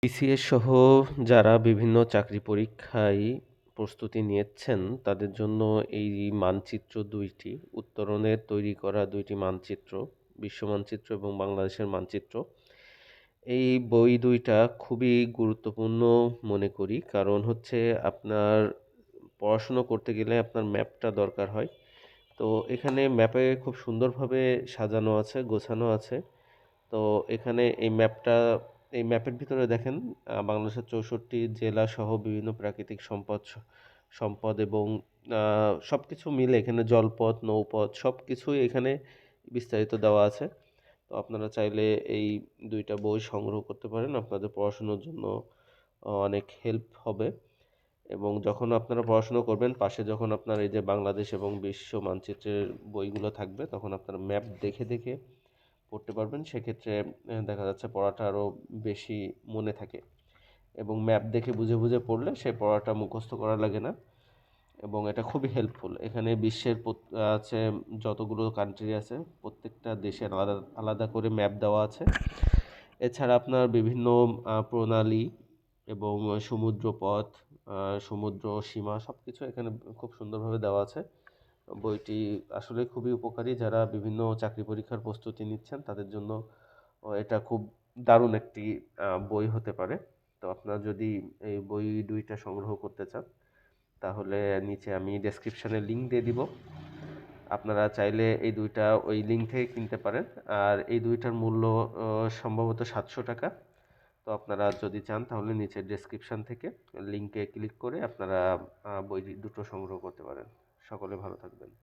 BCS সহ যারা বিভিন্ন চাকরি পরীক্ষায় প্রস্তুতি নিচ্ছেন, তাদের জন্য এই মানচিত্র ২ টি উত্তরণের তৈরি করা ২ টি মানচিত্র, বিশ্ব মানচিত্র এবং বাংলাদেশের মানচিত্র। এই বই ২ টা খুবই গুরুত্বপূর্ণ মনে করি। কারণ হচ্ছে আপনার পড়াশুনো করতে গেলে আপনার ম্যাপটা দরকার হয়। তো এখানে ম্যাপে খুব সুন্দরভাবে সাজানো আছে, গোছানো আছে। তো এখানে এই ম্যাপের ভিতরে দেখেন বাংলাদেশের ৬৪ জেলা সহ বিভিন্ন প্রাকৃতিক সম্পদ এবং সবকিছু মিলে এখানে জলপথ, নৌপথ সবকিছুই এখানে বিস্তারিত দেওয়া আছে। তো আপনারা চাইলে এই ২ টা বই সংগ্রহ করতে পারেন। আপনাদের পড়াশোনার জন্য অনেক হেল্প হবে এবং যখন আপনারা পড়াশোনা করবেন পাশে যখন আপনার এই যে বাংলাদেশ এবং বিশ্ব মানচিত্রের বইগুলো থাকবে, তখন আপনারা ম্যাপ দেখে দেখে পড়তে পারবেন। সেক্ষেত্রে দেখা যাচ্ছে পড়াটা আরও বেশি মনে থাকে এবং ম্যাপ দেখে বুঝে বুঝে পড়লে সেই পড়াটা মুখস্থ করা লাগে না এবং এটা খুবই হেল্পফুল। এখানে বিশ্বের আছে যতগুলো কান্ট্রি আছে, প্রত্যেকটা দেশের আলাদা আলাদা করে ম্যাপ দেওয়া আছে। এছাড়া আপনার বিভিন্ন প্রণালী এবং সমুদ্রপথ, সমুদ্র সীমা সবকিছু এখানে খুব সুন্দরভাবে দেওয়া আছে। বইটি আসলে খুবই উপকারী। যারা বিভিন্ন চাকরি পরীক্ষার প্রস্তুতি নিচ্ছেন তাদের জন্য এটা খুব দারুণ একটি বই হতে পারে। তো আপনারা যদি এই বই ২ টা সংগ্রহ করতে চান, তাহলে নিচে আমি ডেসক্রিপশনে লিংক দিয়ে দিব। আপনারা চাইলে এই ২ টা ওই লিংক থেকে কিনতে পারেন। আর এই ২ টার মূল্য সম্ভবত ৳৭০০। তো আপনারা যদি চান তাহলে নিচের ডেসক্রিপশন থেকে লিংকে ক্লিক করে আপনারা বই দুটো সংগ্রহ করতে পারেন। সকলে ভালো থাকবেন।